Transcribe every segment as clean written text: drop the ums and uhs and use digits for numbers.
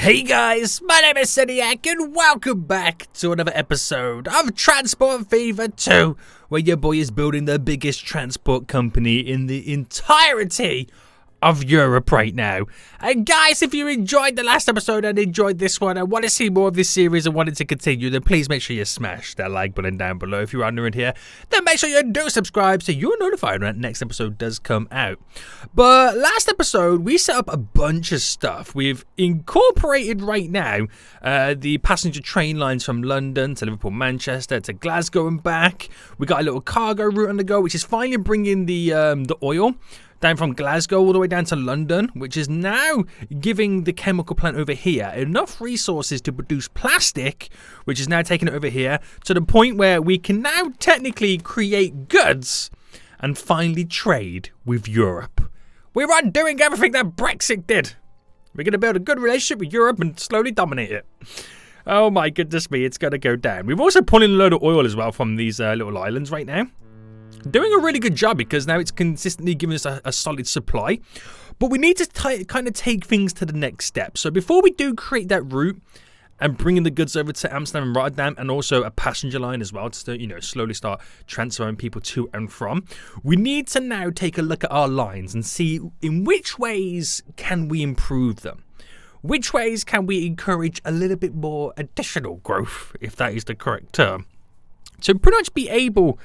Hey guys, my name is Seniac and welcome back to another episode of Transport Fever 2, where your boy is building the biggest transport company in the entirety of Europe right now. And guys, if you enjoyed the last episode and enjoyed this one and want to see more of this series and want it to continue, then please make sure you smash that like button down below. If you're under in here, then make sure you do subscribe so you're notified when the next episode does come out. But last episode, we set up a bunch of stuff. We've incorporated right now the passenger train lines from London to Liverpool, Manchester to Glasgow and back. We got a little cargo route on the go, which is finally bringing the oil down from Glasgow all the way down to London, which is now giving the chemical plant over here enough resources to produce plastic, which is now taking it over here to the point where we can now technically create goods and finally trade with Europe. We're undoing everything that Brexit did. We're going to build a good relationship with Europe and slowly dominate it. Oh my goodness me, it's going to go down. We've also pulled in a load of oil as well from these little islands right now. Doing a really good job because now it's consistently giving us a solid supply. But we need to kind of take things to the next step. So before we do create that route and bringing the goods over to Amsterdam and Rotterdam and also a passenger line as well to slowly start transferring people to and from, we need to now take a look at our lines and see in which ways can we improve them. Which ways can we encourage a little bit more additional growth, if that is the correct term, to pretty much be able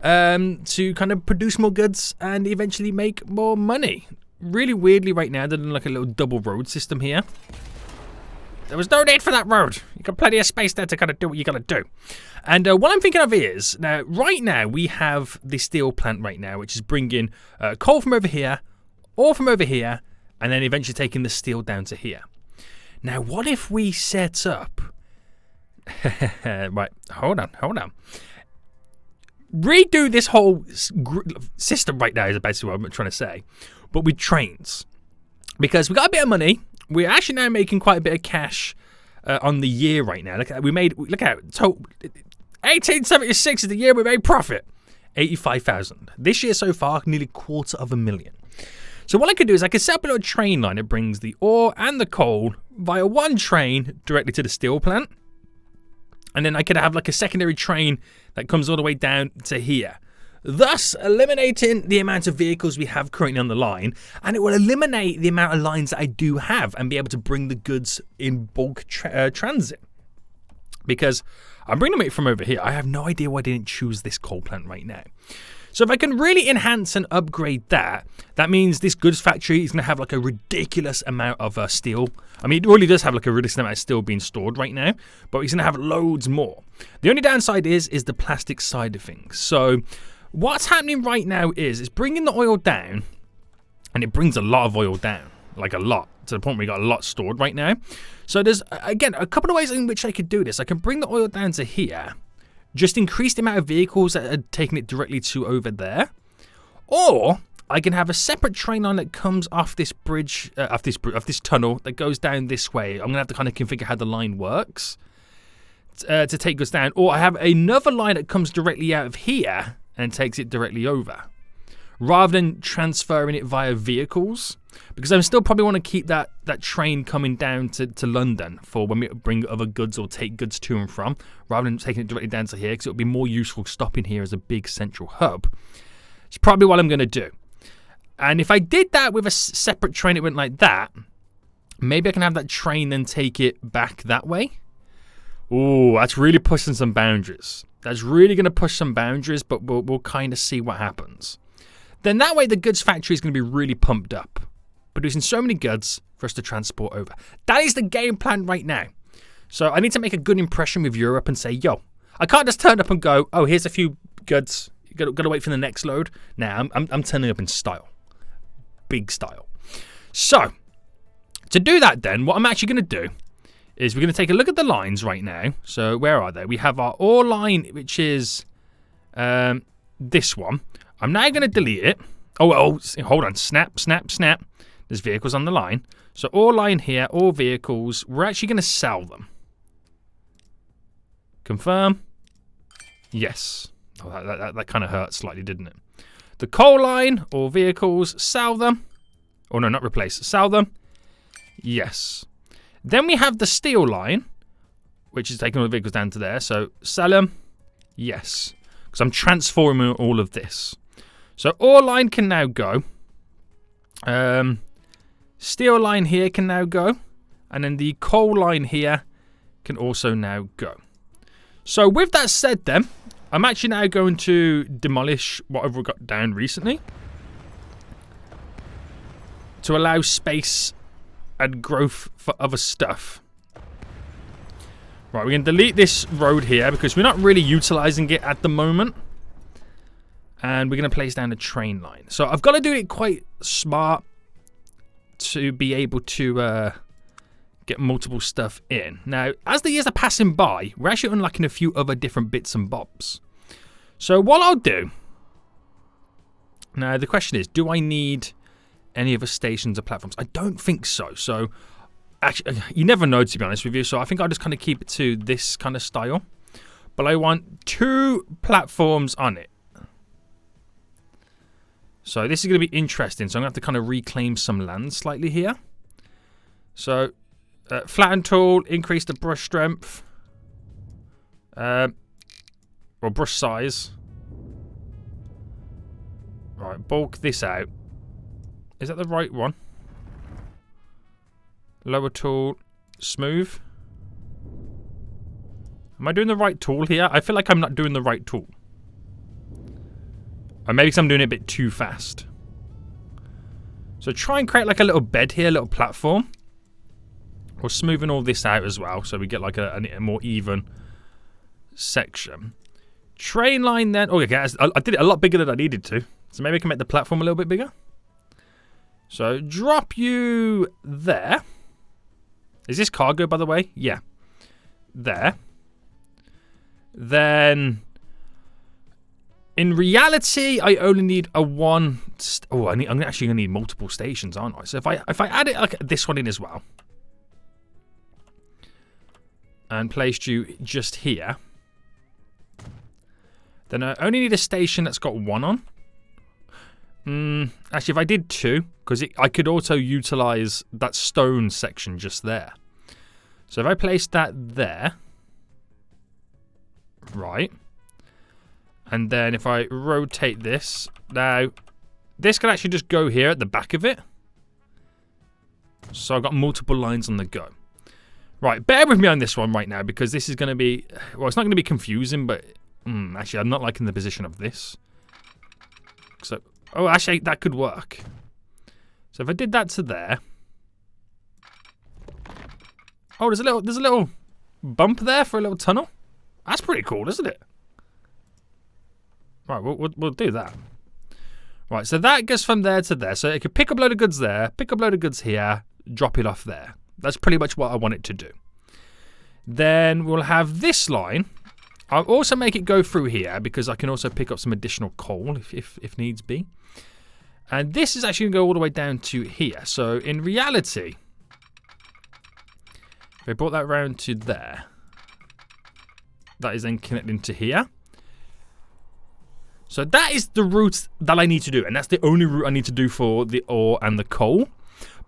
to kind of produce more goods and eventually make more money. Really weirdly right now, they're doing like a little double road system here. There was no need for that road. You got plenty of space there to kind of do what you got to do. And what I'm thinking of is, now right now we have the steel plant right now, which is bringing coal from over here, ore from over here, and then eventually taking the steel down to here. Now what if we set up... right, hold on. Redo this whole system right now is basically what I'm trying to say, but with trains, because we got a bit of money. We're actually now making quite a bit of cash on the year right now. Look out, 1876 is the year we made profit, 85,000 this year so far, nearly $250,000. So what I could do is I could set up a little train line that brings the ore and the coal via one train directly to the steel plant. And then I could have like a secondary train that comes all the way down to here, thus eliminating the amount of vehicles we have currently on the line, and it will eliminate the amount of lines that I do have and be able to bring the goods in bulk transit. Because I'm bringing it from over here. I have no idea why I didn't choose this coal plant right now. So if I can really enhance and upgrade that, that means this goods factory is going to have like a ridiculous amount of steel. I mean, it really does have like a ridiculous amount of steel being stored right now, but it's going to have loads more. The only downside is the plastic side of things. So what's happening right now is it's bringing the oil down, and it brings a lot of oil down, like a lot, to the point where we got a lot stored right now. So there's, again, a couple of ways in which I could do this. I can bring the oil down to here, just increase the amount of vehicles that are taking it directly to over there. Or I can have a separate train line that comes off this bridge, off this tunnel that goes down this way. I'm going to have to kind of configure how the line works to take us down. Or I have another line that comes directly out of here and takes it directly over, rather than transferring it via vehicles. Because I still probably want to keep that train coming down to London for when we bring other goods or take goods to and from, rather than taking it directly down to here, because it would be more useful stopping here as a big central hub. It's probably what I'm going to do. And if I did that with a separate train, it went like that, maybe I can have that train then take it back that way. Ooh, that's really pushing some boundaries. That's really going to push some boundaries, but we'll kind of see what happens. Then that way the goods factory is going to be really pumped up, producing so many goods for us to transport over. That is the game plan right now. So I need to make a good impression with Europe and say, yo, I can't just turn up and go, oh, here's a few goods. You got to wait for the next load. Now I'm turning up in style, big style. So to do that, then what I'm actually going to do is we're going to take a look at the lines right now. So where are they? We have our ore line, which is this one. I'm now going to delete it. Oh, hold on. Snap. There's vehicles on the line. So ore line here, all vehicles. We're actually going to sell them. Confirm. Yes. Oh, that kind of hurt slightly, didn't it? The coal line, all vehicles, sell them. Oh, no, not replace. Sell them. Yes. Then we have the steel line, which is taking all the vehicles down to there. So sell them. Yes. Because I'm transforming all of this. So ore line can now go. Steel line here can now go. And then the coal line here can also now go. So with that said then, I'm actually now going to demolish whatever we got down recently. To allow space and growth for other stuff. Right, we're going to delete this road here because we're not really utilizing it at the moment. And we're going to place down a train line. So I've got to do it quite smart to be able to get multiple stuff in. Now, as the years are passing by, we're actually unlocking a few other different bits and bobs. So what I'll do... Now, the question is, do I need any other stations or platforms? I don't think so. So, actually, you never know, to be honest with you. So I think I'll just kind of keep it to this kind of style. But I want 2 platforms on it. So this is going to be interesting. So I'm going to have to kind of reclaim some land slightly here. So flatten tool, increase the brush strength. Or brush size. Right, bulk this out. Is that the right one? Lower tool, smooth. Am I doing the right tool here? I feel like I'm not doing the right tool. Or maybe because I'm doing it a bit too fast. So try and create like a little bed here, a little platform. We're smoothing all this out as well, so we get like a more even section. Train line then. Oh, okay, I did it a lot bigger than I needed to. So maybe I can make the platform a little bit bigger. So drop you there. Is this cargo, by the way? Yeah. There. Then... in reality, I only need a one... I'm actually going to need multiple stations, aren't I? So if I add it like this one in as well. And placed you just here. Then I only need a station that's got 1 on. Actually, if I did 2, because I could also utilize that stone section just there. So if I place that there. Right. And then if I rotate this, now this can actually just go here at the back of it. So I've got multiple lines on the go. Right, bear with me on this one right now because this is going to be, well, it's not going to be confusing, but actually I'm not liking the position of this. So, oh, actually that could work. So if I did that to there. Oh, there's a little bump there for a little tunnel. That's pretty cool, isn't it? Right, we'll do that. Right, so that goes from there to there. So it could pick up a load of goods there, pick up a load of goods here, drop it off there. That's pretty much what I want it to do. Then we'll have this line. I'll also make it go through here because I can also pick up some additional coal if needs be. And this is actually going to go all the way down to here. So in reality, if I brought that round to there, that is then connecting to here. So that is the route that I need to do. And that's the only route I need to do for the ore and the coal.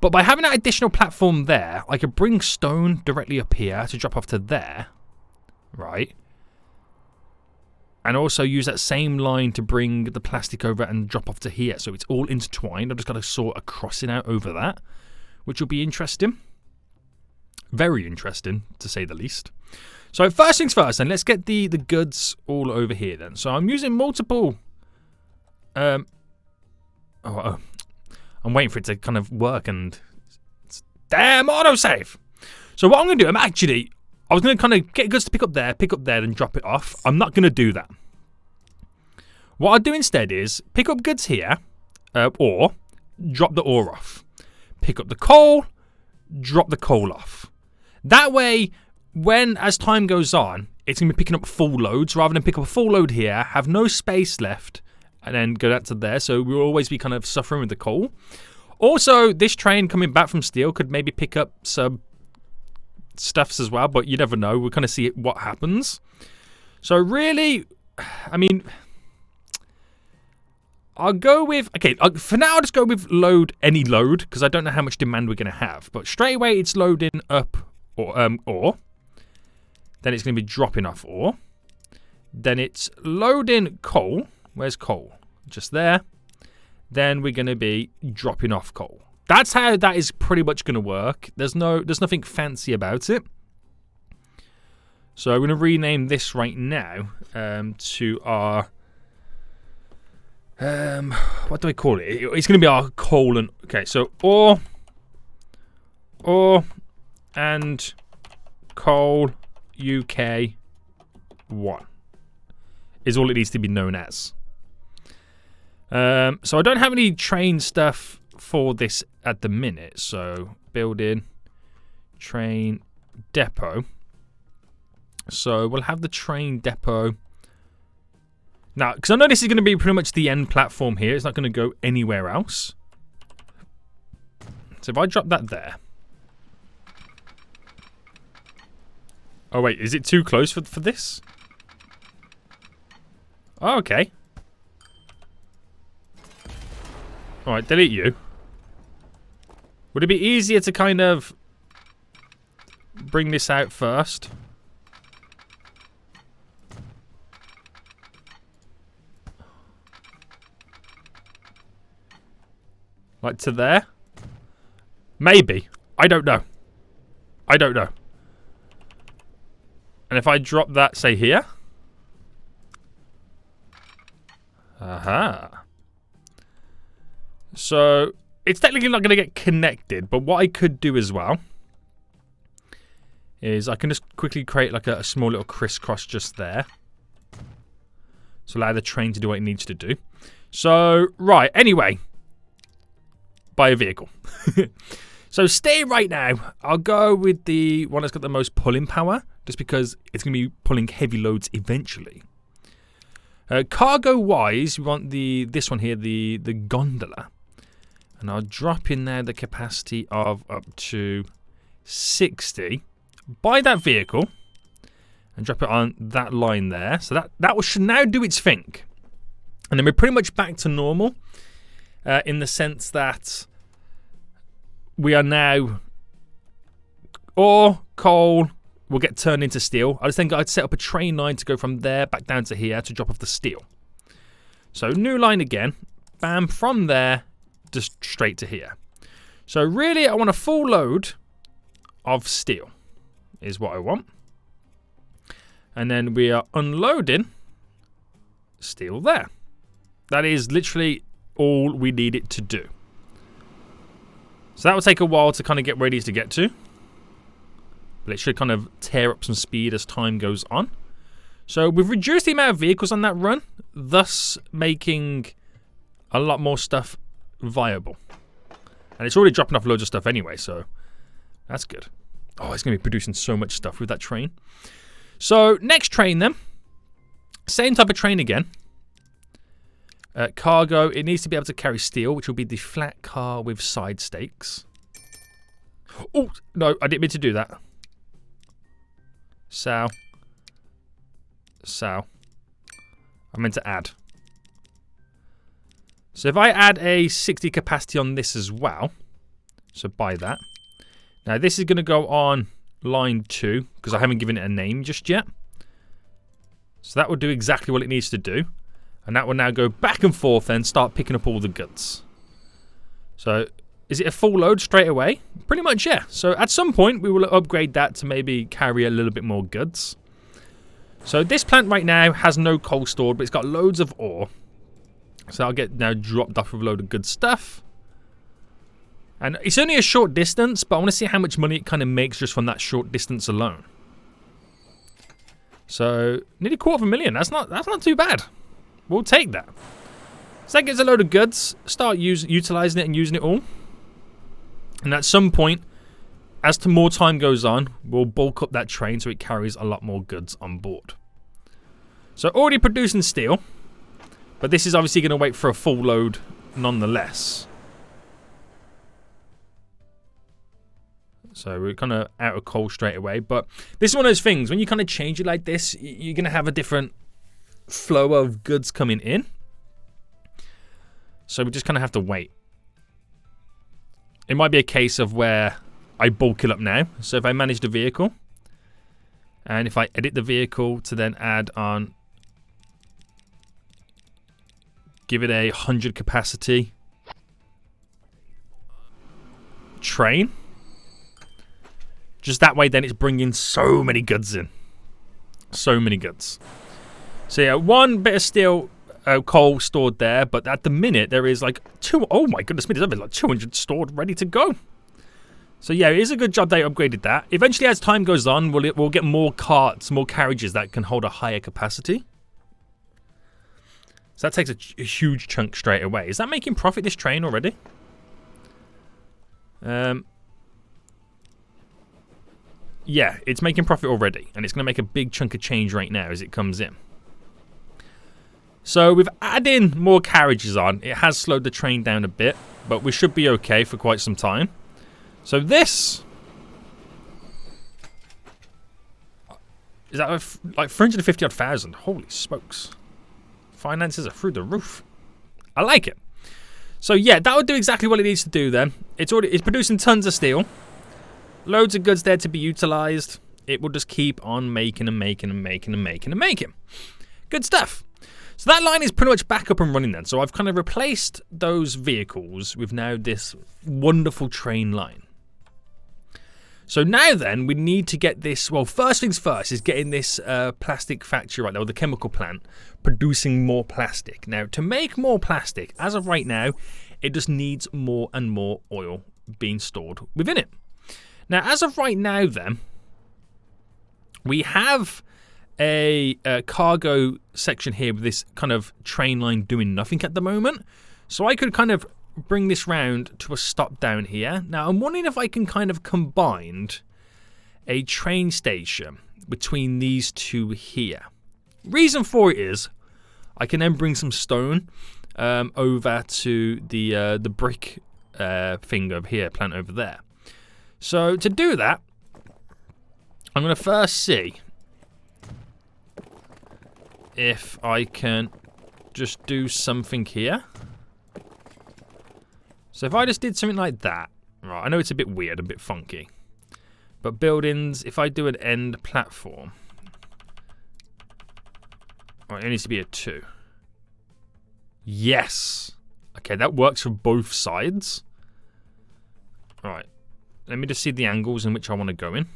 But by having that additional platform there, I could bring stone directly up here to drop off to there. Right. And also use that same line to bring the plastic over and drop off to here. So it's all intertwined. I've just got to sort a crossing out over that. Which will be interesting. Very interesting, to say the least. So first things first, then let's get the goods all over here then. So I'm using multiple... I'm waiting for it to kind of work and... Damn, autosave! So what I'm going to do, I was going to kind of get goods to pick up there, and drop it off. I'm not going to do that. What I'll do instead is pick up goods here, or drop the ore off. Pick up the coal, drop the coal off. That way... as time goes on, it's going to be picking up full loads rather than pick up a full load here, have no space left, and then go out to there. So we'll always be kind of suffering with the coal. Also, this train coming back from steel could maybe pick up some stuffs as well, but you never know. We'll kind of see what happens. So really, I mean, I'll go with, okay, for now I'll just go with any load, because I don't know how much demand we're going to have. But straight away it's loading up ore. Then it's going to be dropping off ore. Then it's loading coal. Where's coal? Just there. Then we're going to be dropping off coal. That's how that is pretty much going to work. There's nothing fancy about it. So I'm going to rename this right now to our what do I call it? It's going to be our coal and so ore and coal UK 1 is all it needs to be known as. So I don't have any train stuff for this at the minute. So building train depot. So we'll have the train depot. Now, because I know this is going to be pretty much the end platform here. It's not going to go anywhere else. So if I drop that there. Oh, wait. Is it too close for this? Oh, okay. Alright, delete you. Would it be easier to kind of bring this out first? Like to there? Maybe. I don't know. I don't know. And if I drop that, say, here? Aha. So, it's technically not going to get connected, but what I could do as well is I can just quickly create like a small little crisscross just there. So allow the train to do what it needs to do. So, right, anyway. Buy a vehicle. So stay right now. I'll go with the one that's got the most pulling power, just because it's going to be pulling heavy loads eventually. Cargo-wise, we want this one here, the gondola. And I'll drop in there the capacity of up to 60. Buy that vehicle and drop it on that line there. So that should now do its thing. And then we're pretty much back to normal. In the sense that we are now ore, coal will get turned into steel. I just think I'd set up a train line to go from there back down to here to drop off the steel. So new line again, bam, from there just straight to here. So really I want a full load of steel is what I want. And then we are unloading steel there. That is literally all we need it to do. So that will take a while to kind of get where it needs to get to. But it should kind of tear up some speed as time goes on. So we've reduced the amount of vehicles on that run, thus making a lot more stuff viable. And it's already dropping off loads of stuff anyway, so that's good. Oh, it's going to be producing so much stuff with that train. So next train then. Same type of train again. Cargo, it needs to be able to carry steel, which will be the flat car with side stakes. Oh, no, I didn't mean to do that. Sow. I meant to add. So if I add a 60 capacity on this as well, so buy that. Now this is going to go on line 2, because I haven't given it a name just yet. So that will do exactly what it needs to do. And that will now go back and forth and start picking up all the goods. So, is it a full load straight away? Pretty much, yeah. So, at some point, we will upgrade that to maybe carry a little bit more goods. So, this plant right now has no coal stored, but it's got loads of ore. So, I'll get now dropped off with a load of good stuff. And it's only a short distance, but I want to see how much money it kind of makes just from that short distance alone. So, nearly $250,000. That's not too bad. We'll take that. So that gives a load of goods. Start utilizing it and using it all. And at some point, as to more time goes on, we'll bulk up that train so it carries a lot more goods on board. So already producing steel. But this is obviously going to wait for a full load nonetheless. So we're kind of out of coal straight away. But this is one of those things. When you kind of change it like this, you're going to have a different flow of goods coming in. So we just kind of have to wait. It might be a case of where I bulk it up now. So if I manage the vehicle, and if I edit the vehicle to then add on, give it a 100 capacity train. Just that way, then it's bringing so many goods in. So many goods. So yeah, one bit of steel, coal stored there, but at the minute there is like oh my goodness me, there's like 200 stored ready to go. So yeah, it is a good job they upgraded that. Eventually, as time goes on, we'll get more carts, more carriages that can hold a higher capacity. So that takes a huge chunk straight away. Is that making profit, this train, already? Yeah, it's making profit already, and it's going to make a big chunk of change right now as it comes in. So with adding more carriages on, it has slowed the train down a bit, but we should be okay for quite some time. So this is that like 350,000. Holy smokes! Finances are through the roof. I like it. So yeah, that would do exactly what it needs to do. Then it's producing tons of steel. Loads of goods there to be utilized. It will just keep on making and making and making and making and making. Good stuff. So that line is pretty much back up and running then. So I've kind of replaced those vehicles with now this wonderful train line. So now then, we need to get this, well, first things first is getting this plastic factory right now, or the chemical plant, producing more plastic. Now, to make more plastic, as of right now, it just needs more and more oil being stored within it. Now, as of right now, then, we have a cargo section here with this kind of train line doing nothing at the moment. So I could kind of bring this round to a stop down here. Now, I'm wondering if I can kind of combine a train station between these two here. Reason for it is I can then bring some stone over to the brick thing over here, plant over there. So to do that, I'm going to first see if I can just do something here. So if I just did something like that, right, I know it's a bit weird, a bit funky, but buildings, if I do an end platform, right, it needs to be a 2. Yes. Okay, that works for both sides. Right. Let me just see the angles in which I want to go in.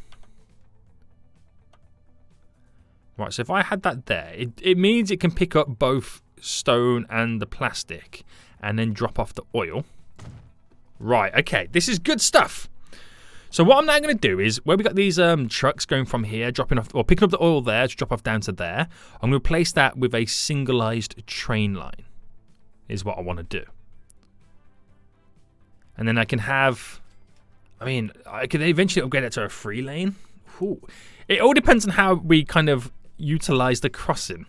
Right, so if I had that there, it means it can pick up both stone and the plastic and then drop off the oil. Right, okay, this is good stuff. So what I'm now going to do is, where we got these trucks going from here, dropping off, or picking up the oil there to drop off down to there, I'm going to replace that with a singleized train line, is what I want to do. And then I can have, I mean, I could eventually upgrade it to a 3 lane. Ooh. It all depends on how we kind of utilize the crossing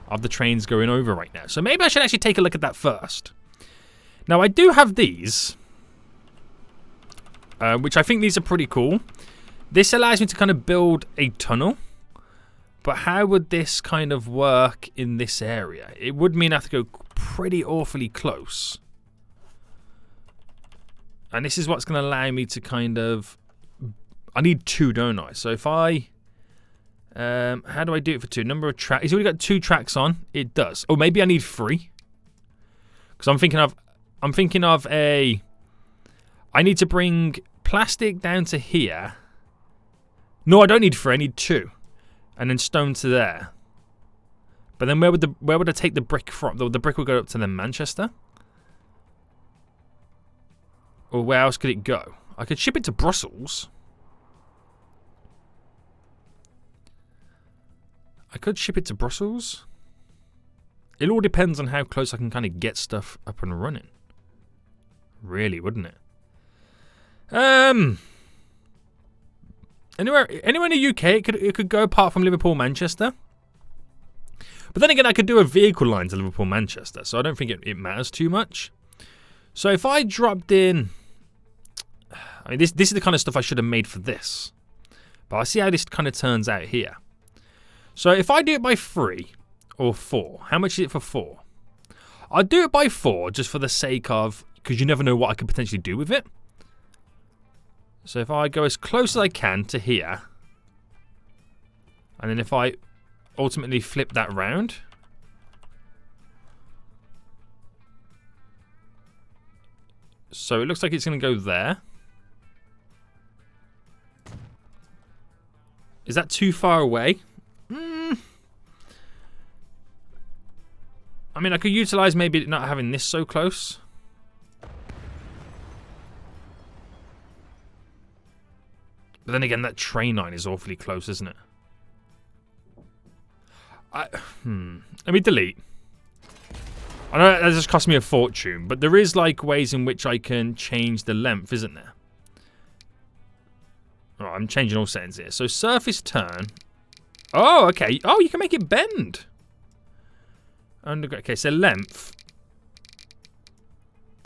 of the trains going over right now. So maybe I should actually take a look at that first. Now, I do have these, which I think these are pretty cool. This allows me to kind of build a tunnel. But how would this kind of work in this area? It would mean I have to go pretty awfully close. And this is what's going to allow me to kind of... I need 2, don't I? So if I... how do I do it for 2? Number of tracks. It's already got 2 tracks on. It does. Oh, maybe I need 3. Because I'm thinking of a... I need to bring plastic down to here. No, I don't need 3. I need 2. And then stone to there. But then where would I take the brick from? The brick will go up to then Manchester. Or where else could it go? I could ship it to Brussels. I could ship it to Brussels. It all depends on how close I can kind of get stuff up and running. Really, wouldn't it? Anywhere in the UK, it could go apart from Liverpool, Manchester. But then again, I could do a vehicle line to Liverpool, Manchester, so I don't think it matters too much. So if I dropped in... I mean, this is the kind of stuff I should have made for this. But I'll see how this kind of turns out here. So if I do it by 3 or 4, how much is it for 4? I'll do it by 4 just for the sake of... because you never know what I could potentially do with it. So if I go as close as I can to here, and then if I ultimately flip that round, so it looks like it's going to go there. Is that too far away? I mean, I could utilize maybe not having this so close. But then again, that train line is awfully close, isn't it? Let me delete. I know that just cost me a fortune, but there is like ways in which I can change the length, isn't there? Alright, I'm changing all settings here. So surface turn. Oh, okay. Oh, you can make it bend. Okay, so length.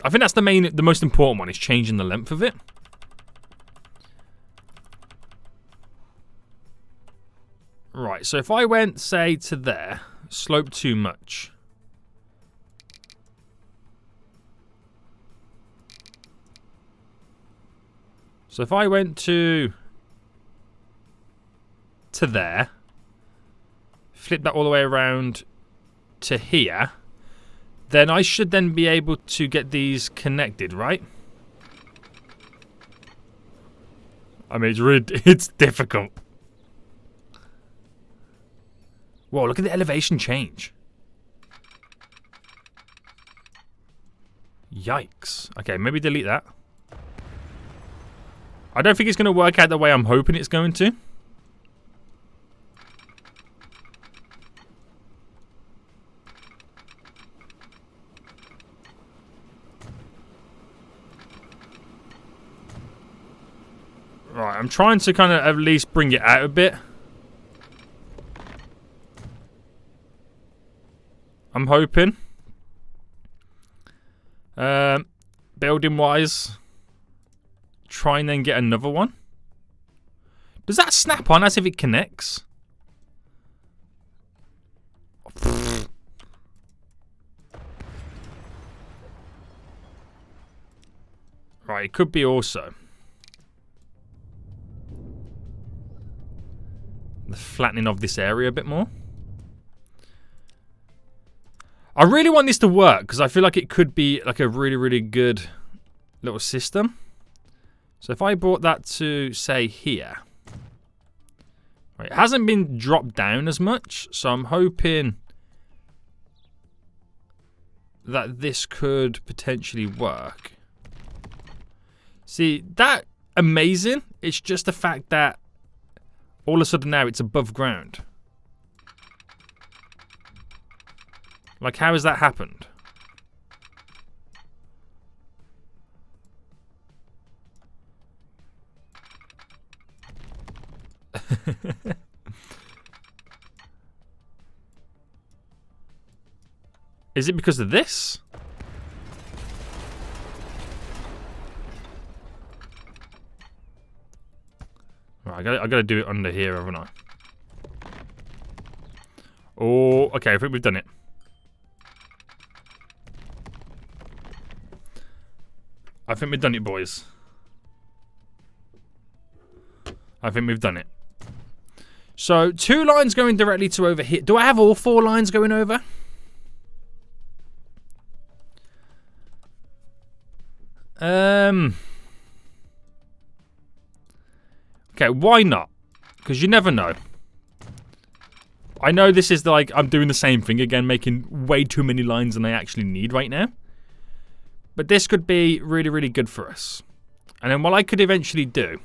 I think that's the most important one, is changing the length of it. Right, so if I went, say, to there, slope too much. So if I went to there, flip that all the way around to here, then I should then be able to get these connected, right? I mean, it's difficult. Whoa, look at the elevation change. Yikes. Okay, maybe delete that. I don't think it's going to work out the way I'm hoping it's going to. Right, I'm trying to kind of at least bring it out a bit. I'm hoping. Building wise, try and then get another one. Does that snap on as if it connects? Right, it could be also the flattening of this area a bit more. I really want this to work because I feel like it could be like a really, really good little system. So if I brought that to, say, here. Right, it hasn't been dropped down as much, so I'm hoping that this could potentially work. See, that amazing. It's just the fact that all of a sudden now it's above ground. Like, how has that happened? Is it because of this? Right, I gotta do it under here, haven't I? Oh, okay, I think we've done it. I think we've done it, boys. I think we've done it. So, 2 lines going directly to over here. Do I have all 4 lines going over? Okay, why not? Because you never know. I know this is like, I'm doing the same thing again, making way too many lines than I actually need right now. But this could be really, really good for us. And then what I could eventually do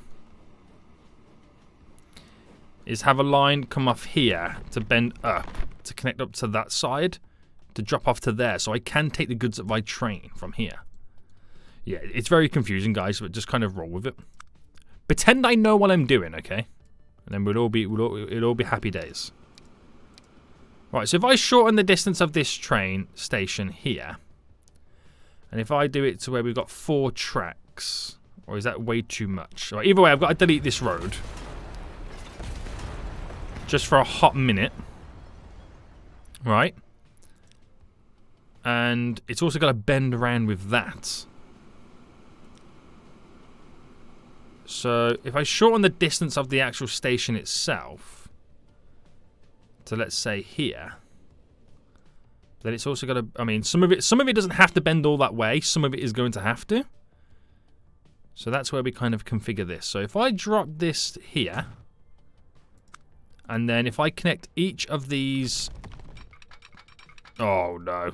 is have a line come off here to bend up, to connect up to that side, to drop off to there. So I can take the goods up by train from here. Yeah, it's very confusing, guys, but just kind of roll with it. Pretend I know what I'm doing, okay? And then it'll all be happy days. Right, so if I shorten the distance of this train station here, and if I do it to where we've got 4 tracks, or is that way too much? Right, either way, I've got to delete this road. Just for a hot minute. Right. And it's also got to bend around with that. So if I shorten the distance of the actual station itself to, let's say, here, then it's also got to, I mean, some of it doesn't have to bend all that way. Some of it is going to have to. So that's where we kind of configure this. So if I drop this here, and then if I connect each of these... Oh, no.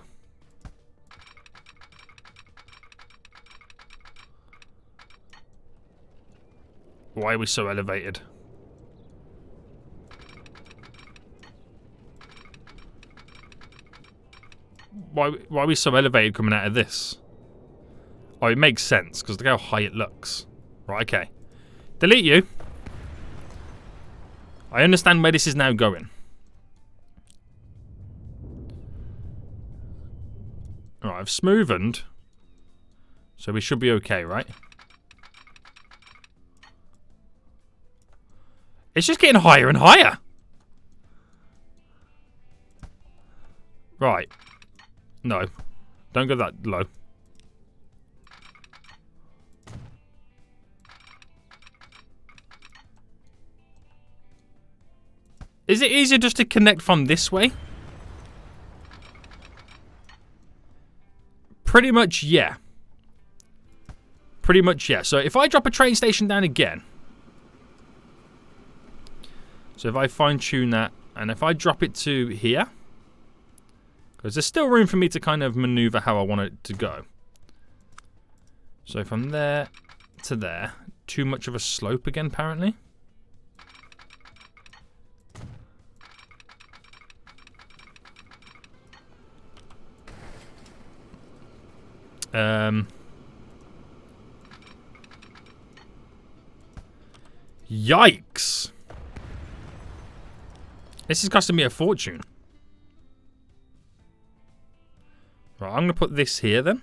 Why are we so elevated? Why are we so elevated coming out of this? Oh, it makes sense, because look how high it looks. Right, okay. Delete you. I understand where this is now going. Alright, I've smoothened. So we should be okay, right? It's just getting higher and higher. Right. No. Don't go that low. Is it easier just to connect from this way? Pretty much, yeah. Pretty much, yeah. So if I drop a train station down again. So if I fine-tune that, and if I drop it to here. Because there's still room for me to kind of maneuver how I want it to go. So from there to there. Too much of a slope again, apparently. Yikes. This is costing me a fortune. Right, I'm going to put this here then.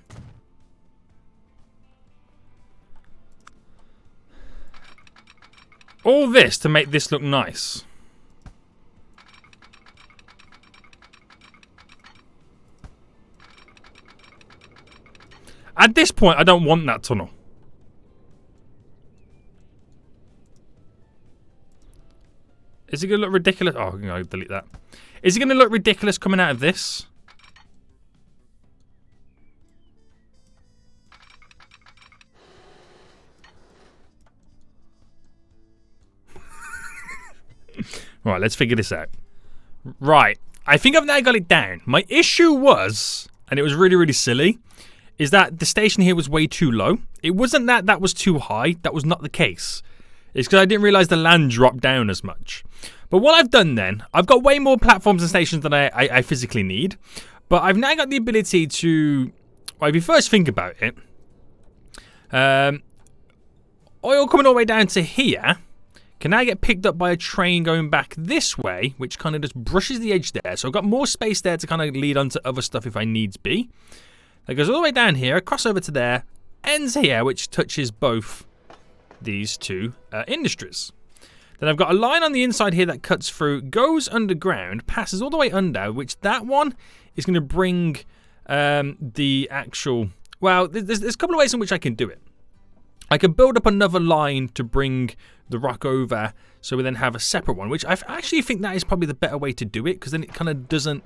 All this to make this look nice. At this point, I don't want that tunnel. Is it going to look ridiculous? Oh, I'm going to delete that. Is it going to look ridiculous coming out of this? Right, let's figure this out. Right, I think I've now got it down. My issue was, and it was really, really silly, is that the station here was way too low. It wasn't that that was too high. That was not the case. It's because I didn't realize the land dropped down as much. But what I've done then, I've got way more platforms and stations than I physically need. But I've now got the ability to, well, if you first think about it, oil coming all the way down to here can now get picked up by a train going back this way, which kind of just brushes the edge there. So I've got more space there to kind of lead on to other stuff if I needs be. That goes all the way down here, across over to there, ends here, which touches both these two industries. Then I've got a line on the inside here that cuts through, goes underground, passes all the way under, which that one is going to bring the actual... Well, there's a couple of ways in which I can do it. I could build up another line to bring the rock over, so we then have a separate one, which I actually think that is probably the better way to do it, because then it kind of doesn't...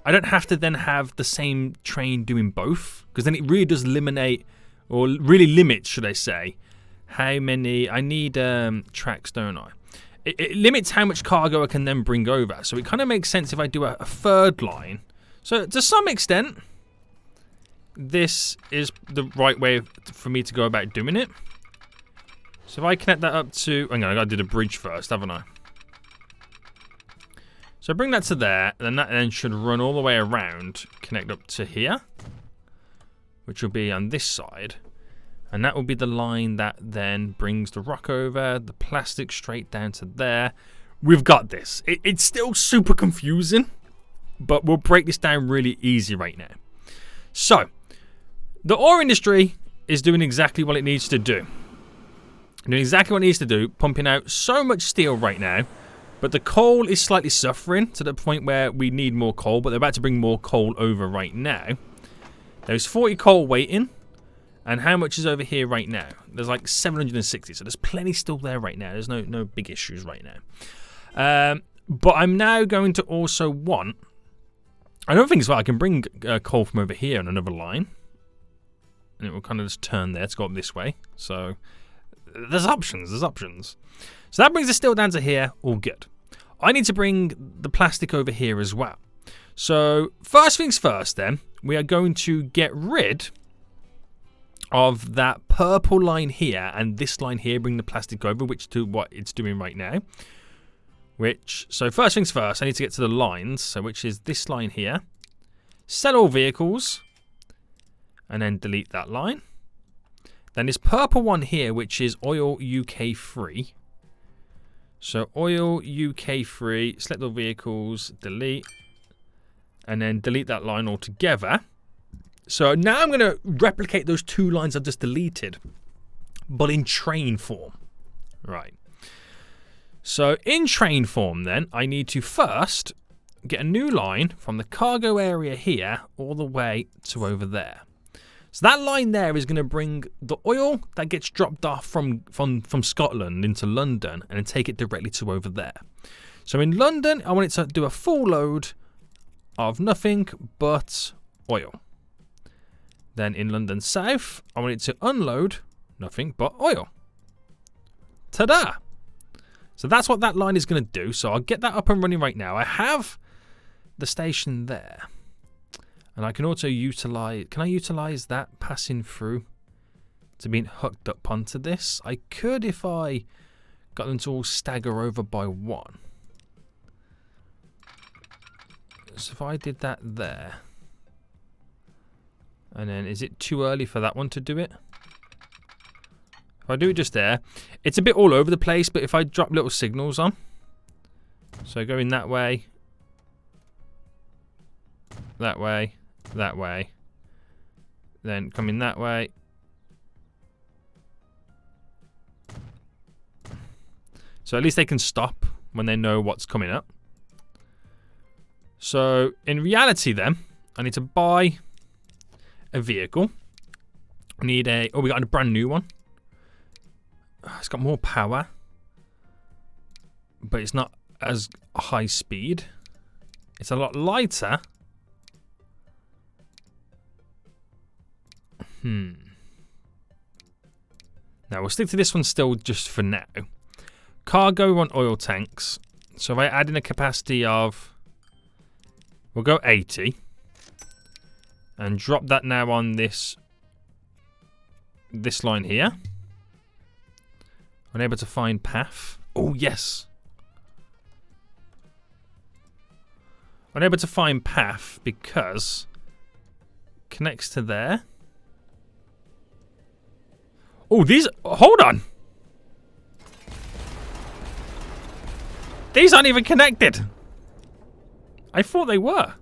I don't have to then have the same train doing both, because then it really does eliminate, or really limits, should I say, how many... I need tracks, don't I? It limits how much cargo I can then bring over, so it kind of makes sense if I do a third line. So to some extent, this is the right way for me to go about doing it. So if I connect that up to... Hang on, I got to do the bridge first, haven't I? So bring that to there, then that then should run all the way around, connect up to here, which will be on this side. And that will be the line that then brings the rock over, the plastic straight down to there. We've got this. It's still super confusing, but we'll break this down really easy right now. So, the ore industry is doing exactly what it needs to do. Doing exactly what it needs to do, pumping out so much steel right now, but the coal is slightly suffering to the point where we need more coal, but they're about to bring more coal over right now. There's 40 coal waiting. And how much is over here right now? There's like 760, so there's plenty still there right now. There's no big issues right now. But I'm now going to also want... I don't think as well. I can bring coal from over here on another line. And it will kind of just turn there to go up this way. So there's options. So that brings the steel down to here. All good. I need to bring the plastic over here as well. So first things first then. We are going to get rid of that purple line here and this line here. Bring the plastic over, which to what it's doing right now. So first things first, I need to get to the lines, so which is this line here. Sell all vehicles, and then delete that line. Then this purple one here, which is oil UK free. So oil UK free, select all vehicles, delete, and then delete that line altogether. So now I'm going to replicate those two lines I've just deleted, but in train form. Right. So in train form then, I need to first get a new line from the cargo area here all the way to over there. So that line there is going to bring the oil that gets dropped off from Scotland into London and then take it directly to over there. So in London, I want it to do a full load of nothing but oil. Then in London South, I want it to unload nothing but oil. Ta-da! So that's what that line is going to do. So I'll get that up and running right now. I have the station there. And I can also utilize... Can I utilize that passing through to being hooked up onto this? I could if I got them to all stagger over by one. So if I did that there. And then is it too early for that one to do it? If I do it just there, it's a bit all over the place, but if I drop little signals on, so going that way, that way, that way, then coming that way, so at least they can stop when they know what's coming up. So in reality then, I need to buy a vehicle. I need we got a brand new one. It's got more power, but it's not as high speed. It's a lot lighter. Now we'll stick to this one still just for now. Cargo on oil tanks. So if I add in a capacity of, we'll go 80 and drop that now on this line here. Unable to find path. Oh, yes. Unable to find path because connects to there. Oh, these... Hold on. These aren't even connected. I thought they were.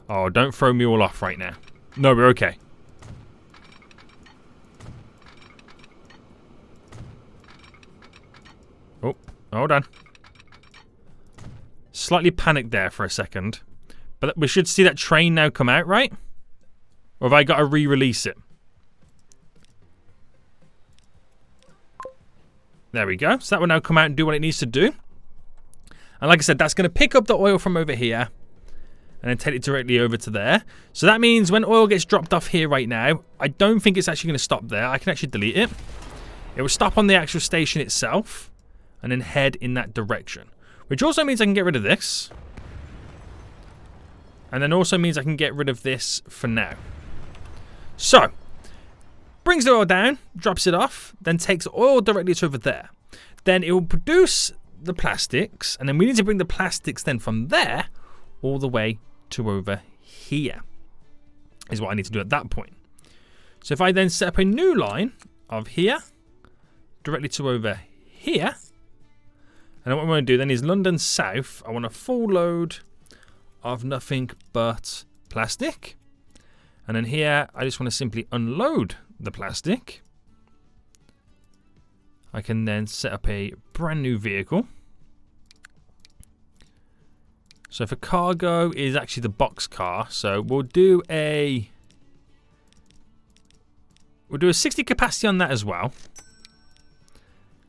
Oh, don't throw me all off right now. No, we're okay. Oh, hold on. Slightly panicked there for a second. But we should see that train now come out, right? Or have I got to re-release it? There we go. So that will now come out and do what it needs to do. And like I said, that's going to pick up the oil from over here and then take it directly over to there. So that means when oil gets dropped off here right now, I don't think it's actually going to stop there. I can actually delete it. It will stop on the actual station itself and then head in that direction. Which also means I can get rid of this. And then also means I can get rid of this for now. So, brings the oil down, drops it off, then takes oil directly to over there. Then it will produce the plastics, and then we need to bring the plastics then from there all the way to over here. Is what I need to do at that point. So if I then set up a new line of here, directly to over here, and what I want to do then is London South, I want a full load of nothing but plastic. And then here, I just want to simply unload the plastic. I can then set up a brand new vehicle. So for cargo is actually the box car. So we'll do a we'll do a 60 capacity on that as well.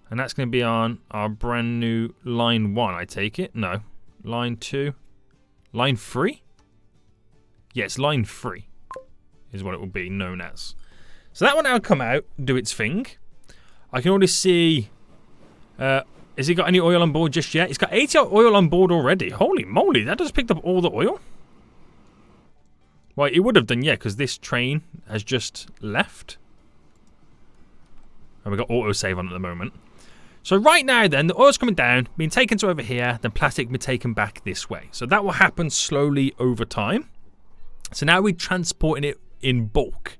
And that's going to be on our brand new line 1, I take it. No, line 2. Line 3? Yes, line 3 is what it will be known as. So that one now come out, do its thing. I can already see... has he got any oil on board just yet? He's got 80 oil on board already. Holy moly, that just picked up all the oil. Well, it would have done, yeah, because this train has just left. And we've got autosave on at the moment. So right now then, the oil's coming down, being taken to over here, then plastic being taken back this way. So that will happen slowly over time. So now we're transporting it in bulk,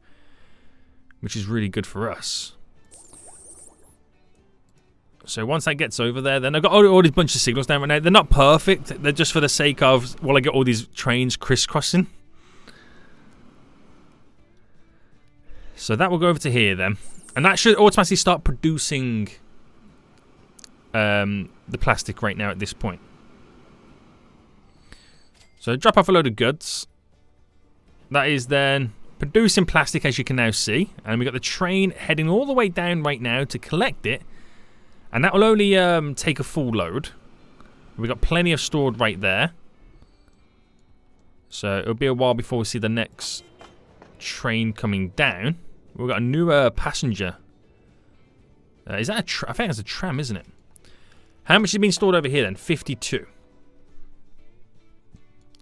which is really good for us. So once that gets over there, then I've got all these bunch of signals down right now. They're not perfect. They're just for the sake of, well, I get all these trains crisscrossing. So that will go over to here then. And that should automatically start producing the plastic right now at this point. So drop off a load of goods. That is then producing plastic, as you can now see. And we've got the train heading all the way down right now to collect it. And that will only take a full load. We've got plenty of stored right there. So it'll be a while before we see the next train coming down. We've got a new passenger. Is that a I think that's a tram, isn't it? How much has been stored over here then? 52.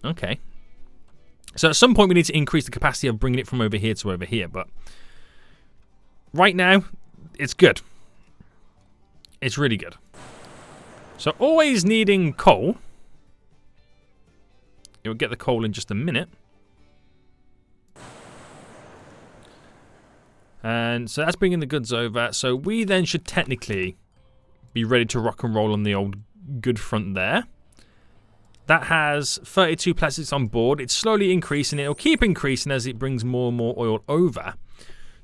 Okay. So at some point we need to increase the capacity of bringing it from over here to over here. But right now, it's good. It's really good. So always needing coal. You'll get the coal in just a minute. And so that's bringing the goods over. So we then should technically be ready to rock and roll on the old good front there. That has 32 plastics on board. It's slowly increasing. It'll keep increasing as it brings more and more oil over.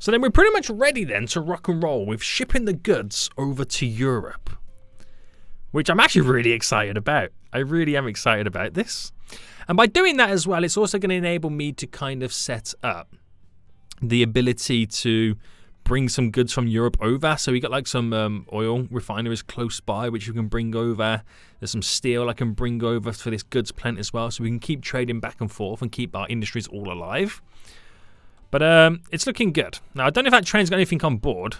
So then we're pretty much ready then to rock and roll with shipping the goods over to Europe. Which I'm actually really excited about. I really am excited about this. And by doing that as well, it's also going to enable me to kind of set up the ability to bring some goods from Europe over. So we got like some oil refineries close by which you can bring over. There's some steel I can bring over for this goods plant as well, so we can keep trading back and forth and keep our industries all alive. But it's looking good. Now I don't know if that train's got anything on board.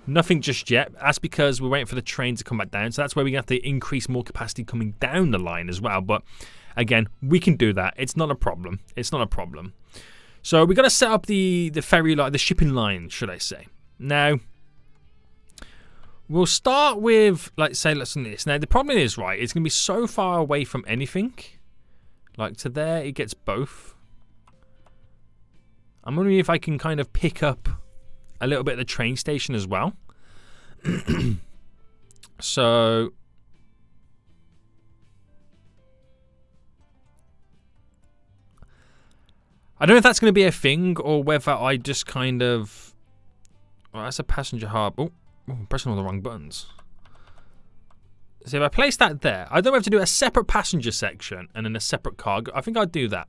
Nothing just yet. That's because we're waiting for the train to come back down, so that's where we have to increase more capacity coming down the line as well. But again, we can do that. It's not a problem. It's not a problem. So we've got to set up the ferry line, the shipping line, should I say. Now, we'll start with, like, say, let's do this. Now, the problem is, right, it's going to be so far away from anything. Like, to there, it gets both. I'm wondering if I can kind of pick up a little bit of the train station as well. So... I don't know if that's going to be a thing or whether I just kind of... Oh, that's a passenger harbour. Oh, I'm pressing all the wrong buttons. So if I place that there, I don't have to do a separate passenger section and then a separate cargo. I think I'll do that.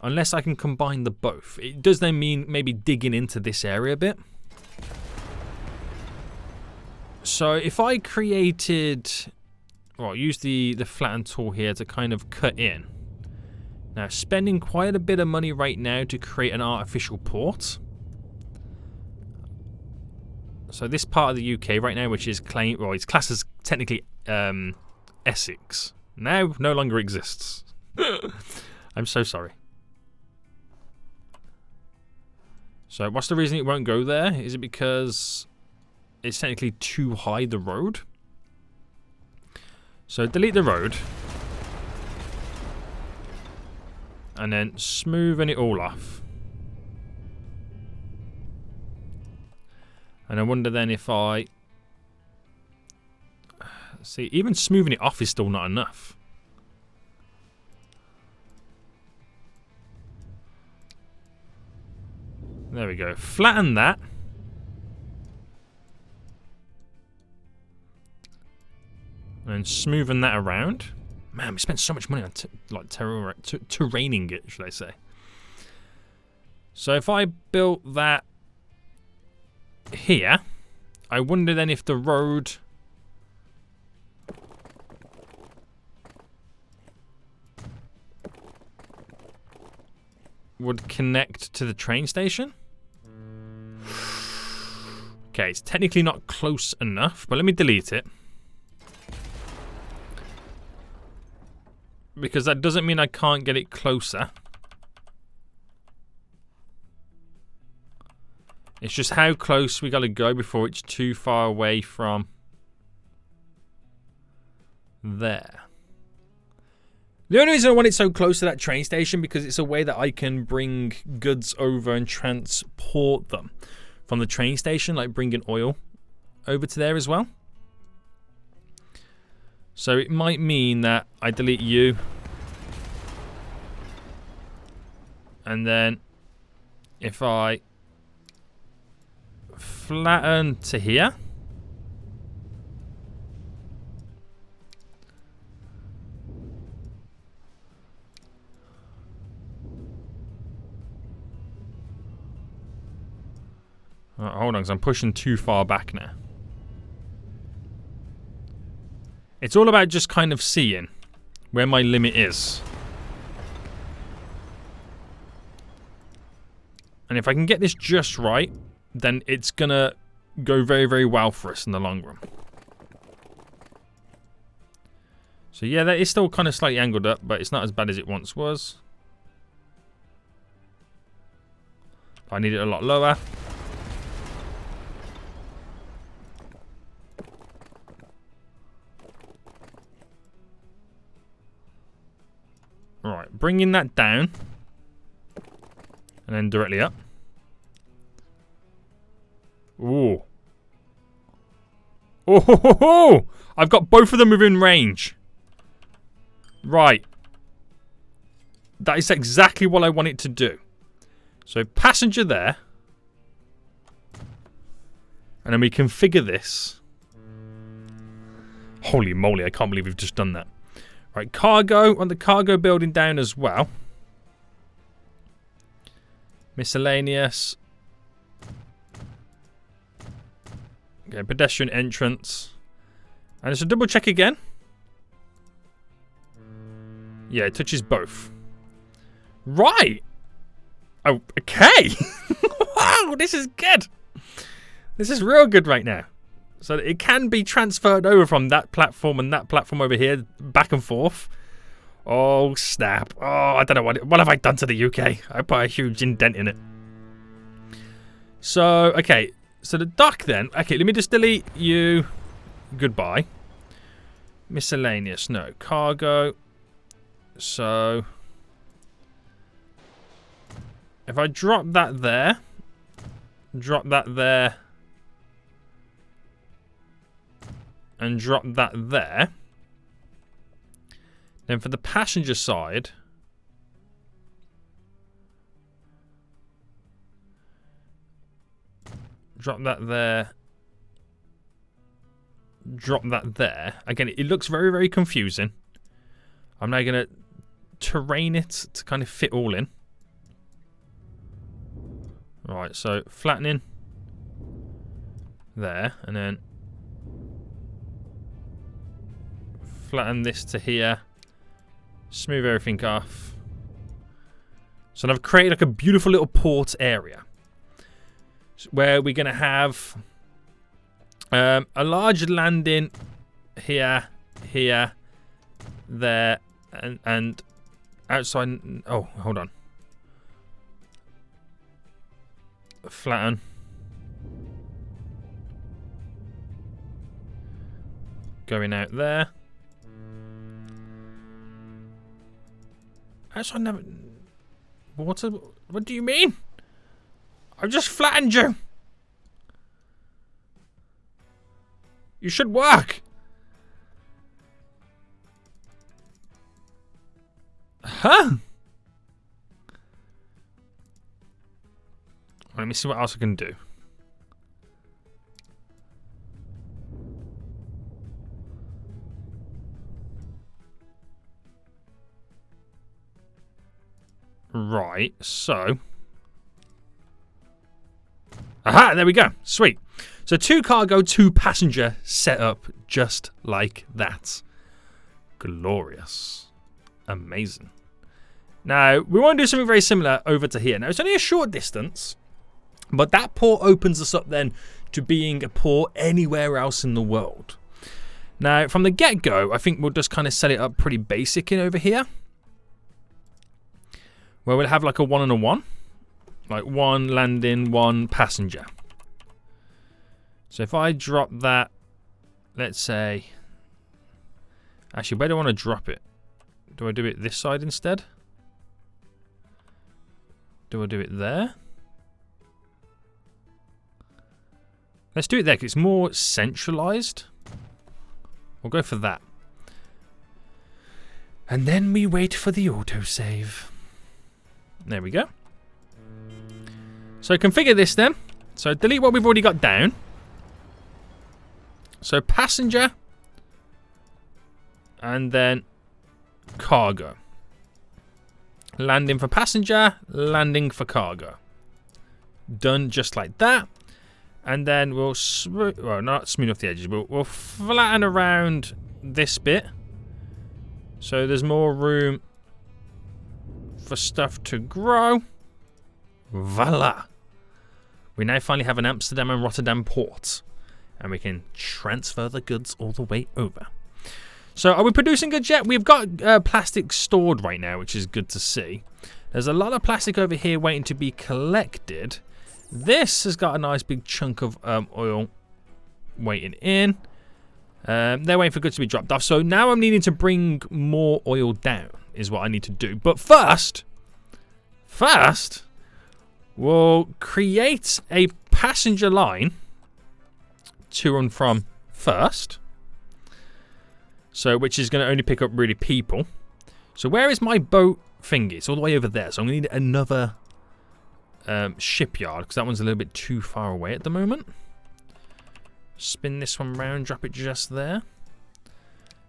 Unless I can combine the both. It does then mean maybe digging into this area a bit. So if I created... Well, use the flatten tool here to kind of cut in. Now, spending quite a bit of money right now to create an artificial port. So this part of the UK right now, which is it's classed as technically Essex, now no longer exists. I'm so sorry. So what's the reason it won't go there? Is it because it's technically too high, the road? So delete the road. And then smoothing it all off. And I wonder then if I... See, even smoothing it off is still not enough. There we go. Flatten that. And smoothing that around. Man, we spent so much money on terraining it, should I say. So if I built that here, I wonder then if the road would connect to the train station. Okay, it's technically not close enough, but let me delete it. Because that doesn't mean I can't get it closer. It's just how close we gotta go before it's too far away from there. The only reason I want it so close to that train station because it's a way that I can bring goods over and transport them from the train station, like bringing oil over to there as well. So it might mean that I delete you. And then if I flatten to here. Right, hold on, because I'm pushing too far back now. It's all about just kind of seeing where my limit is. And if I can get this just right, then it's gonna go very, very well for us in the long run. So yeah, that is still kind of slightly angled up, but it's not as bad as it once was. I need it a lot lower. Right, bringing that down. And then directly up. Ooh. Oh, ho, ho, ho! I've got both of them within range. Right. That is exactly what I want it to do. So passenger there. And then we configure this. Holy moly, I can't believe we've just done that. Right, cargo. Want the cargo building down as well. Miscellaneous. Okay, pedestrian entrance. And it's a double check again. Yeah, it touches both. Right. Oh, okay. Wow, this is good. This is real good right now. So it can be transferred over from that platform and that platform over here, back and forth. Oh, snap. Oh, I don't know what have I done to the UK? I put a huge indent in it. So, okay. So the dock then. Okay, let me just delete you. Goodbye. Miscellaneous. No. Cargo. So if I drop that there. Drop that there. And drop that there. Then for the passenger side. Drop that there. Drop that there. Again, it looks very, very confusing. I'm now going to terrain it to kind of fit all in. Right, so flattening. There, and then flatten this to here. Smooth everything off. So I've created like a beautiful little port area. Where we're going to have a large landing here, here, there, and outside. Oh, hold on. Flatten. Going out there. Outside never. What do you mean? I've just flattened you. You should work. Huh? Let me see what else I can do. Right, so Aha, there we go. Sweet. So 2 cargo, 2 passenger set up just like that. Glorious. Amazing. Now, we want to do something very similar over to here. Now, it's only a short distance, but that port opens us up then to being a port anywhere else in the world. Now, from the get-go, I think we'll just kind of set it up pretty basic in over here, where we'll have like a 1 and a 1. Like 1 landing, 1 passenger. So if I drop that, let's say... Actually, where do I want to drop it? Do I do it this side instead? Do I do it there? Let's do it there, because it's more centralized. We'll go for that. And then we wait for the autosave. There we go. So configure this then. So delete what we've already got down. So passenger. And then cargo. Landing for passenger, landing for cargo. Done just like that. And then we'll, well, not smooth off the edges, but we'll flatten around this bit. So there's more room for stuff to grow. Voila. We now finally have an Amsterdam and Rotterdam port. And we can transfer the goods all the way over. So are we producing goods yet? We've got plastic stored right now, which is good to see. There's a lot of plastic over here waiting to be collected. This has got a nice big chunk of oil waiting in. They're waiting for goods to be dropped off. So now I'm needing to bring more oil down is what I need to do. But first, we'll create a passenger line to and from first. So, which is going to only pick up really people. So where is my boat thingy? It's all the way over there. So I'm going to need another shipyard, because that one's a little bit too far away at the moment. Spin this one round, drop it just there.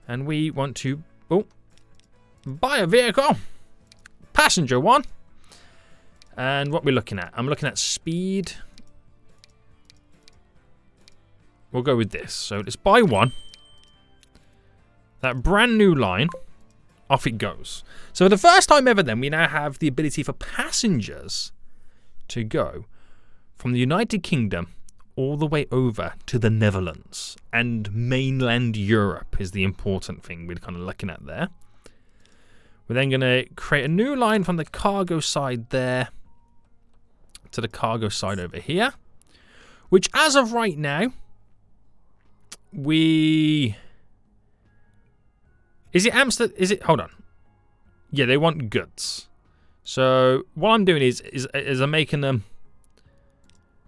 And we want to buy a vehicle. Passenger one. And what we're looking at? I'm looking at speed. We'll go with this. So let's buy one. That brand new line, off it goes. So for the first time ever then, we now have the ability for passengers to go from the United Kingdom all the way over to the Netherlands. And mainland Europe is the important thing we're kind of looking at there. We're then going to create a new line from the cargo side there to the cargo side over here. Which as of right now, Is it Amsterdam? Is it? Hold on. Yeah, they want goods. So what I'm doing is I'm making them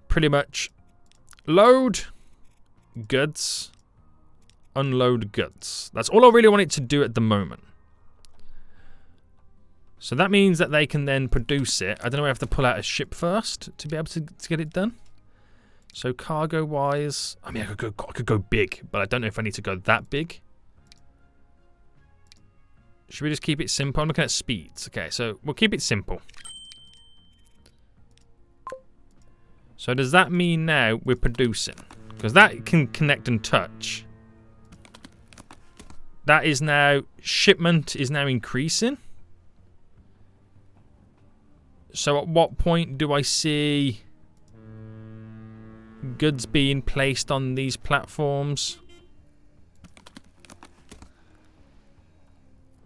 pretty much load goods, unload goods. That's all I really want it to do at the moment. So that means that they can then produce it. I don't know if I have to pull out a ship first to be able to get it done. So cargo wise, I mean I could go big, but I don't know if I need to go that big. Should we just keep it simple? I'm looking at speeds. Okay, so we'll keep it simple. So does that mean now we're producing? Because that can connect and touch. That is now, shipment is now increasing. So at what point do I see goods being placed on these platforms?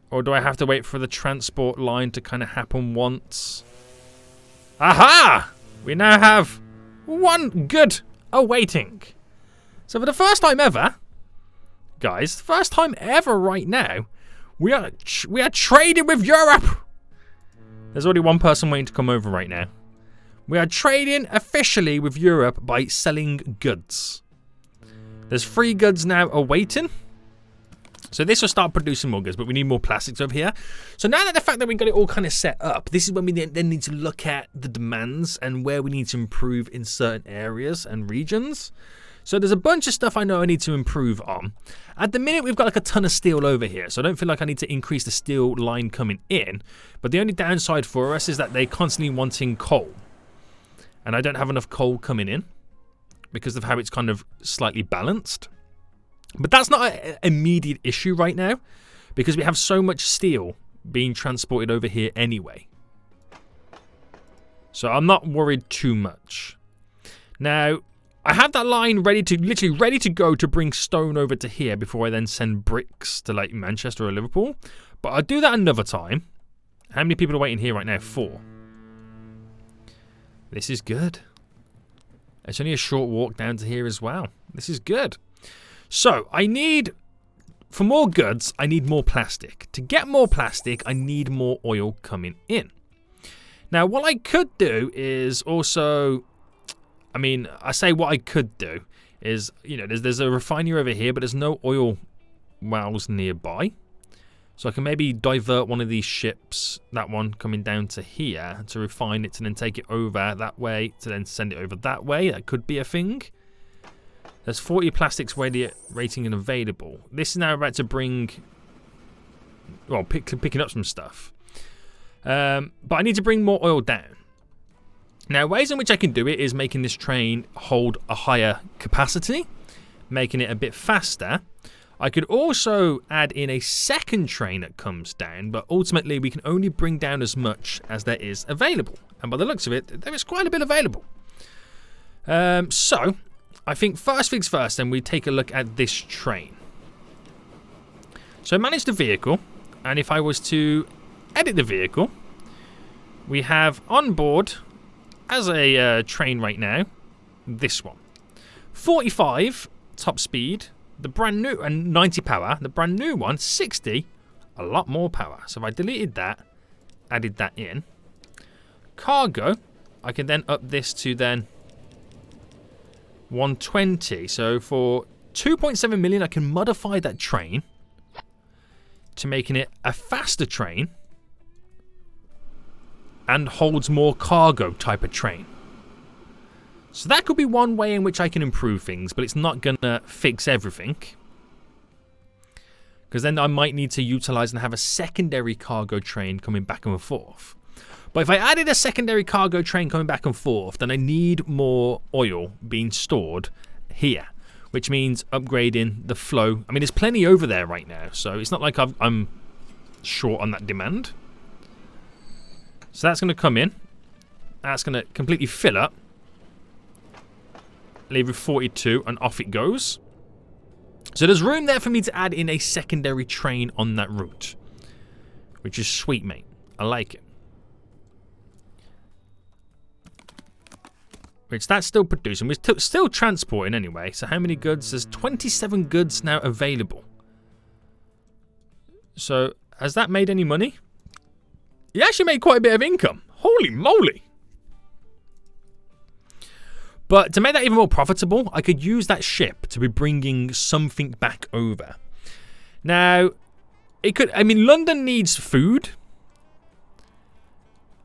Or do I have to wait for the transport line to kind of happen once? Aha! We now have one good awaiting. So for the first time ever, guys, first time ever right now, we are trading with Europe. There's already one person waiting to come over right now. We are trading officially with Europe by selling goods. There's 3 goods now awaiting. So this will start producing more goods, but we need more plastics over here. So now that the fact that we got it all kind of set up, this is when we then need to look at the demands and where we need to improve in certain areas and regions. So there's a bunch of stuff I know I need to improve on. At the minute, we've got like a ton of steel over here, so I don't feel like I need to increase the steel line coming in. But the only downside for us is that they're constantly wanting coal. And I don't have enough coal coming in. because of how it's kind of slightly balanced. But that's not an immediate issue right now, because we have so much steel being transported over here anyway. So I'm not worried too much. Now, I have that line literally ready to go to bring stone over to here before I then send bricks to like Manchester or Liverpool. But I'll do that another time. How many people are waiting here right now? 4. This is good. It's only a short walk down to here as well. This is good. So, for more goods, I need more plastic. To get more plastic, I need more oil coming in. Now, what I could do is also, I say what I could do is, there's a refinery over here, but there's no oil wells nearby. So I can maybe divert one of these ships, that one coming down to here, to refine it and then take it over that way to then send it over that way. That could be a thing. There's 40 plastics rating and available. This is now about to bring, well, picking up some stuff. But I need to bring more oil down. Now, ways in which I can do it is making this train hold a higher capacity, making it a bit faster. I could also add in a second train that comes down, but ultimately we can only bring down as much as there is available. And by the looks of it, there is quite a bit available. So, I think first things first, then we take a look at this train. So manage the vehicle, and if I was to edit the vehicle, we have on board as a train right now, this one. 45 top speed. The brand new, and 90 power. The brand new one, 60, a lot more power. So if I deleted that, added that in. Cargo, I can then up this to then 120. So for 2.7 million, I can modify that train to making it a faster train and holds more cargo type of train. So that could be one way in which I can improve things, but it's not going to fix everything. Because then I might need to utilize and have a secondary cargo train coming back and forth. But if I added a secondary cargo train coming back and forth, then I need more oil being stored here, which means upgrading the flow. There's plenty over there right now, so it's not like I'm short on that demand. So that's going to come in. That's going to completely fill up. Leave with 42 and off it goes. So there's room there for me to add in a secondary train on that route, which is sweet, mate. I like it. Which that's still producing. We're still transporting anyway. So how many goods? There's 27 goods now available. So has that made any money? He actually made quite a bit of income. Holy moly. But to make that even more profitable, I could use that ship to be bringing something back over. Now, London needs food.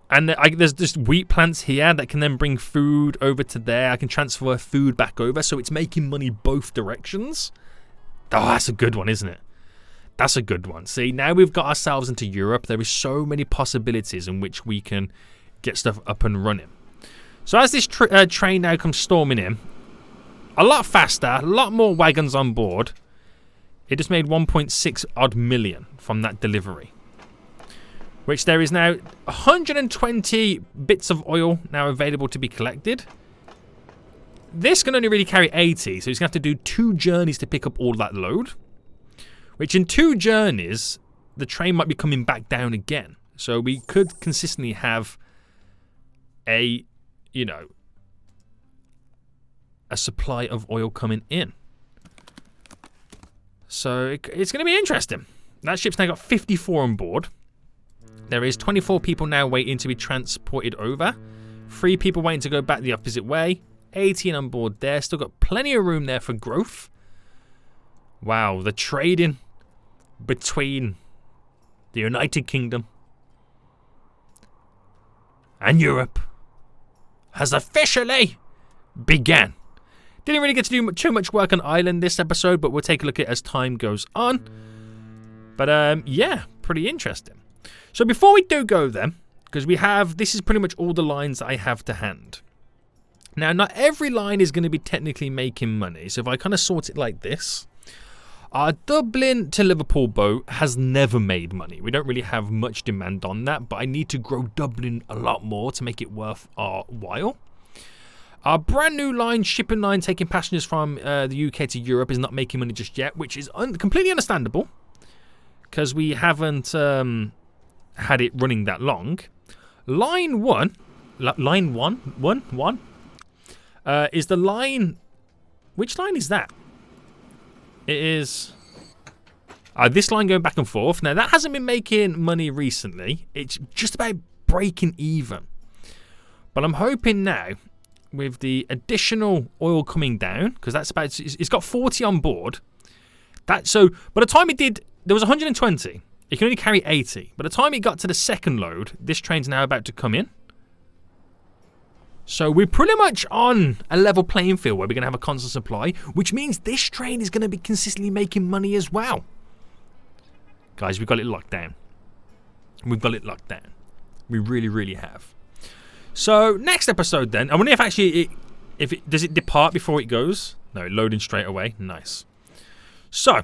And there's just wheat plants here that can then bring food over to there. I can transfer food back over, so it's making money both directions. Oh, that's a good one, isn't it? That's a good one. See, now we've got ourselves into Europe. There is so many possibilities in which we can get stuff up and running. So as this train now comes storming in, a lot faster, a lot more wagons on board. It just made 1.6 odd million from that delivery. Which there is now 120 bits of oil now available to be collected. This can only really carry 80, so he's going to have to do 2 journeys to pick up all that load. Which in 2 journeys, the train might be coming back down again. So we could consistently have a supply of oil coming in. So it's going to be interesting. That ship's now got 54 on board. There is 24 people now waiting to be transported over. 3 people waiting to go back the opposite way. 18 on board there. Still got plenty of room there for growth. Wow, the trading between the United Kingdom and Europe has officially began. Didn't really get to do too much work on Ireland this episode, but we'll take a look at it as time goes on. But yeah, pretty interesting. So before we do go then, because this is pretty much all the lines that I have to hand. Now, not every line is going to be technically making money. So if I kind of sort it like this, our Dublin to Liverpool boat has never made money. We don't really have much demand on that, but I need to grow Dublin a lot more to make it worth our while. Our brand new line, shipping line, taking passengers from the UK to Europe is not making money just yet, which is completely understandable because we haven't had it running that long. Line one is the line. Which line is that? It is this line going back and forth. Now, that hasn't been making money recently. It's just about breaking even. But I'm hoping now, with the additional oil coming down, because that's about, it's got 40 on board. So by the time it did, there was 120. It can only carry 80. By the time it got to the second load, this train's now about to come in. So we're pretty much on a level playing field where we're going to have a constant supply, which means this train is going to be consistently making money as well. Guys, we've got it locked down. We've got it locked down. We really, really have. So next episode then, I wonder if actually, does it depart before it goes? No, loading straight away. Nice. So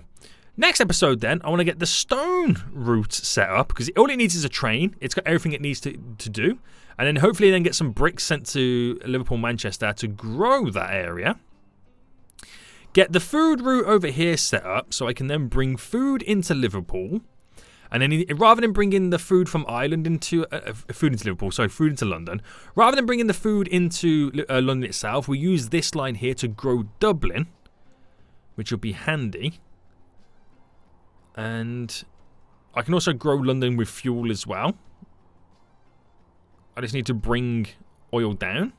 next episode then, I want to get the stone route set up because all it needs is a train. It's got everything it needs to do. And then hopefully then get some bricks sent to Liverpool, Manchester to grow that area. Get the food route over here set up so I can then bring food into Liverpool. And then rather than bringing the food from Ireland into food into London, rather than bringing the food into London itself, we use this line here to grow Dublin, which will be handy. And I can also grow London with fuel as well. I just need to bring oil down.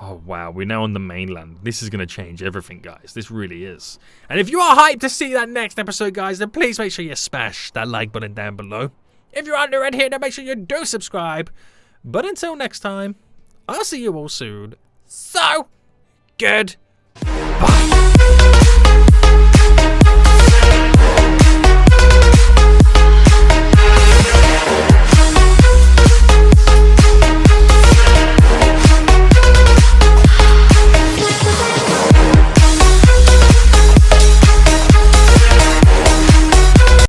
Oh, wow. We're now on the mainland. This is going to change everything, guys. This really is. And if you are hyped to see that next episode, guys, then please make sure you smash that like button down below. If you're under right here, then make sure you do subscribe. But until next time, I'll see you all soon. So, good. Bye.